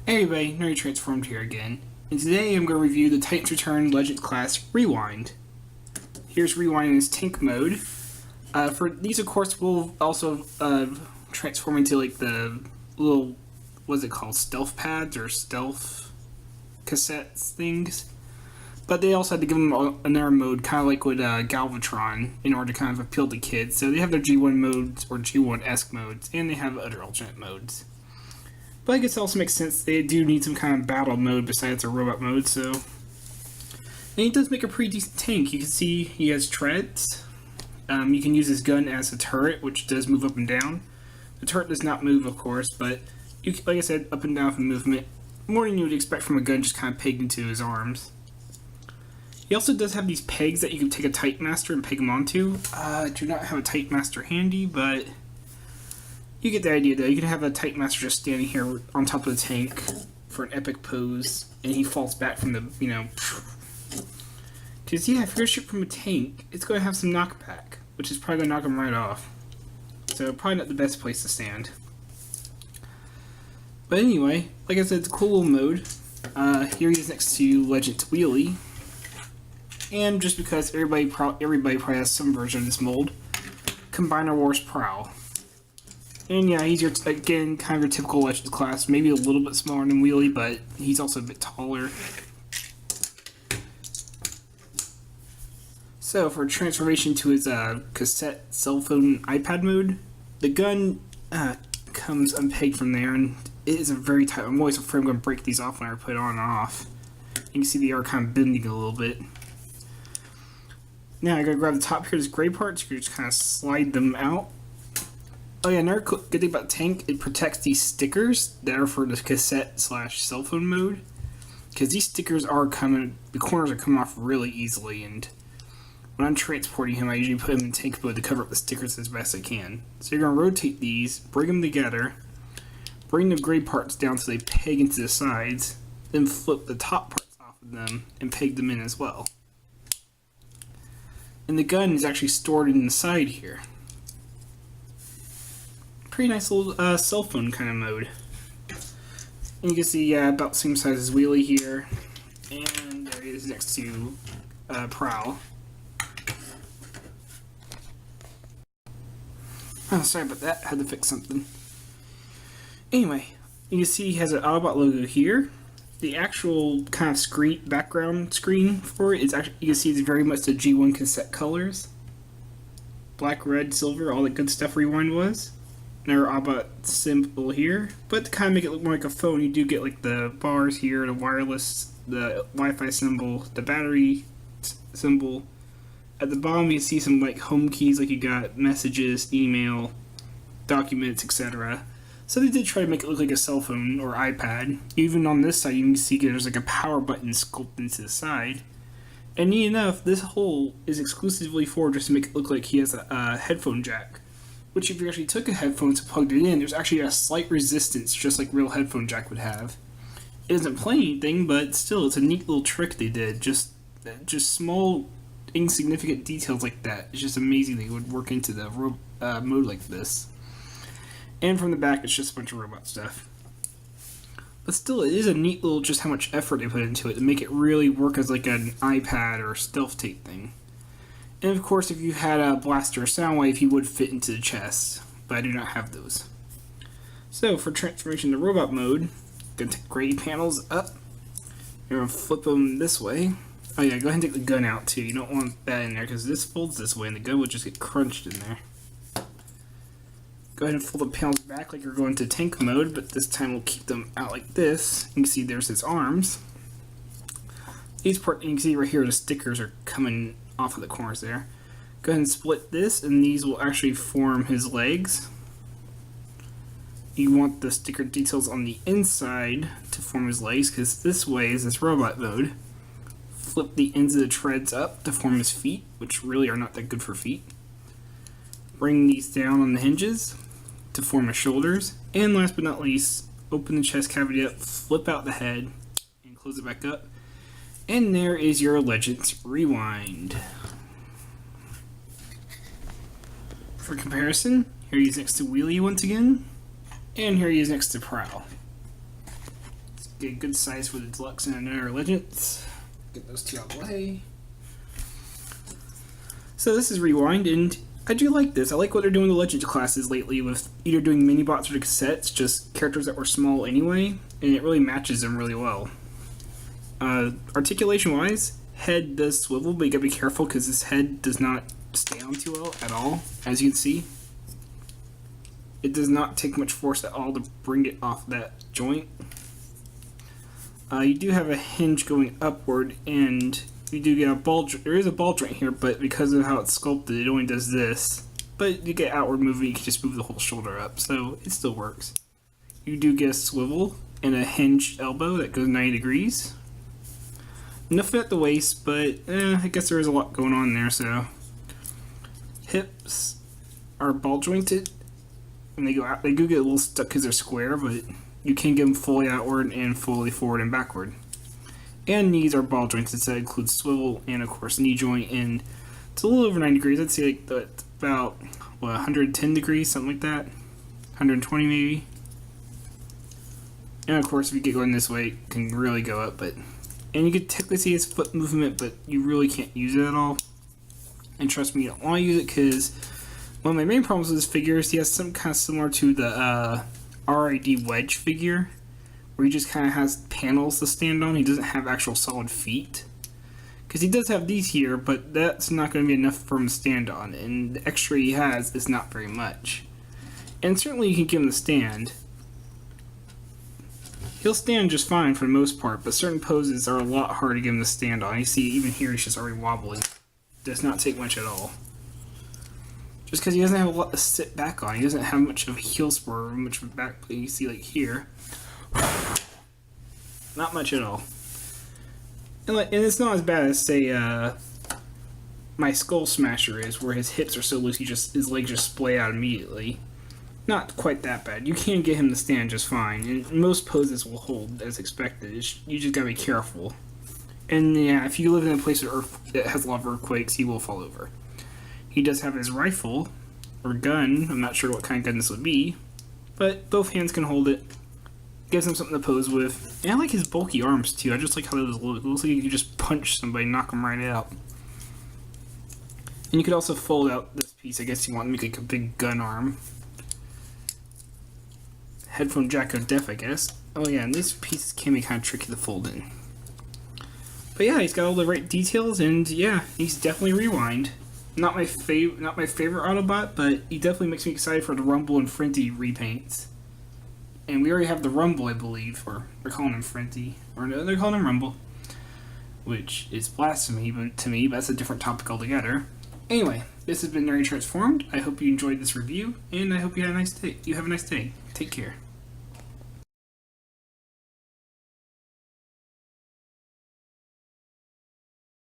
Hey everybody, Nerdy Transformed here again, and today I'm going to review the Titans Return Legends class Rewind. Here's Rewind in its tank mode. For these, of course, will also transform into like the little, what's it called, stealth pads or stealth cassettes things. But they also had to give them another mode, kind of like with Galvatron, in order to kind of appeal to kids. So they have their G1 modes or G1-esque modes, and they have other alternate modes. But I guess it also makes sense they do need some kind of battle mode besides a robot mode, so... And he does make a pretty decent tank. You can see he has treads. You can use his gun as a turret, which does move up and down. The turret does not move, of course, but you can, like I said, up and down for movement. More than you would expect from a gun just kind of pegged into his arms. He also does have these pegs that you can take a Titan Master and peg him onto. I do not have a Titan Master handy, but... you get the idea, though. You can have a Titan Master just standing here on top of the tank for an epic pose, and he falls back from the, you know... Because, yeah, if you're a ship from a tank, it's going to have some knockback, which is probably going to knock him right off. So, probably not the best place to stand. But anyway, like I said, it's a cool little mode. Here he is next to Legend Wheelie. And just because everybody probably has some version of this mold, Combiner Wars Prowl. And yeah, he's your, again, kind of your typical Legends class. Maybe a little bit smaller than Wheelie, but he's also a bit taller. So, for transformation to his cassette, cell phone, iPad mode, the gun comes unpegged from there, and it is a very tight. I'm always afraid I'm going to break these off when I put it on and off. You can see they are kind of bending a little bit. Now, I gotta grab the top here, this gray part, so you can just kind of slide them out. Oh yeah, another good thing about the tank, it protects these stickers that are for the cassette slash cell phone mode. Because these stickers are coming, the corners are coming off really easily, and when I'm transporting him, I usually put him in tank mode to cover up the stickers as best I can. So you're going to rotate these, bring them together, bring the gray parts down so they peg into the sides, then flip the top parts off of them and peg them in as well. And the gun is actually stored in the side here. Pretty nice little cell phone kind of mode. And you can see, about the same size as Wheelie here. And there he is next to Prowl. Oh, sorry about that. Had to fix something. Anyway, you can see he has an Autobot logo here. The actual kind of screen background screen for it is actually, you can see it's very much the G1 cassette colors. Black, red, silver, all that good stuff Rewind was. Another Autobot symbol here, but to kind of make it look more like a phone, you do get like the bars here, the wireless, the Wi-Fi symbol, the battery symbol. At the bottom you can see some like home keys, like you got messages, email, documents, etc. So they did try to make it look like a cell phone or iPad. Even on this side you can see there's like a power button sculpted into the side. And neat enough, this hole is exclusively for just to make it look like he has a headphone jack. Which if you actually took a headphones and plugged it in, there's actually a slight resistance, just like real headphone jack would have. It doesn't play anything, but still, it's a neat little trick they did. Just small, insignificant details like that. It's just amazing they would work into the mode like this. And from the back, it's just a bunch of robot stuff. But still, it is a neat little, just how much effort they put into it to make it really work as like an iPad or stealth tape thing. And of course, if you had a blaster or soundwave, he would fit into the chest, but I do not have those. So, for transformation to robot mode, gonna take gray panels up. You're gonna flip them this way. Oh yeah, go ahead and take the gun out too. You don't want that in there because this folds this way and the gun would just get crunched in there. Go ahead and fold the panels back like you're going to tank mode, but this time we'll keep them out like this. You can see there's his arms. These parts, you can see right here, the stickers are coming off of the corners there. Go ahead and split this, and these will actually form his legs. You want the sticker details on the inside to form his legs, because this way is this robot mode. Flip the ends of the treads up to form his feet, which really are not that good for feet. Bring these down on the hinges to form his shoulders. And last but not least, open the chest cavity up, flip out the head, and close it back up. And there is your Legends Rewind. For comparison, here he is next to Wheelie once again, and here he is next to Prowl. get a good size for the Deluxe and Another Legends. Get those two out of the way. So this is Rewind, and I do like this. I like what they're doing with the Legends classes lately with either doing mini-bots or the cassettes, just characters that were small anyway, and it really matches them really well. Articulation-wise, head does swivel, but you gotta be careful because this head does not stay on too well at all, as you can see. It does not take much force at all to bring it off that joint. You do have a hinge going upward, and you do get a ball. There is a ball joint here, but because of how it's sculpted, it only does this. But you get outward movement, you can just move the whole shoulder up, so it still works. You do get a swivel and a hinged elbow that goes 90 degrees. Nothing at the waist, but I guess there is a lot going on there, so. Hips are ball jointed, and they go out. They do get a little stuck because they're square, but you can get them fully outward and fully forward and backward. And knees are ball jointed, so that includes swivel and of course knee joint, and it's a little over 90 degrees. I'd say like about 110 degrees, something like that, 120 maybe. And of course, if you get going this way, it can really go up. And you can technically see his foot movement, but you really can't use it at all. And trust me, you don't want to use it because one of my main problems with this figure is he has some kind of similar to the RID Wedge figure, where he just kind of has panels to stand on. He doesn't have actual solid feet. Because he does have these here, but that's not going to be enough for him to stand on. And the extra he has is not very much. And certainly you can give him the stand. He'll stand just fine for the most part, but certain poses are a lot harder to get him to stand on. You see, even here he's just already wobbling. Does not take much at all. Just because he doesn't have a lot to sit back on. He doesn't have much of a heel spur or much of a back plate. You see, like here. Not much at all. And it's not as bad as, say, my Skull Smasher is, where his hips are so loose, his legs just splay out immediately. Not quite that bad. You can get him to stand just fine, and most poses will hold as expected. You just gotta be careful. And yeah, if you live in a place that has a lot of earthquakes, he will fall over. He does have his rifle, or gun. I'm not sure what kind of gun this would be, but both hands can hold it. Gives him something to pose with. And I like his bulky arms too. I just like how those look. It looks like you can just punch somebody, knock them right out. And you could also fold out this piece. I guess you want to make like a big gun arm. Headphone jack of death, I guess. Oh yeah, and these pieces can be kind of tricky to fold in. But yeah, he's got all the right details, and yeah, he's definitely Rewind. Not my favorite Autobot, but he definitely makes me excited for the Rumble and Frenty repaints. And we already have the Rumble, I believe, or they're calling him Frenty, or no, they're calling him Rumble, which is blasphemy to me, but that's a different topic altogether. Anyway, this has been Nerdy Transformed. I hope you enjoyed this review, and I hope you had a nice day. You have a nice day. Take care.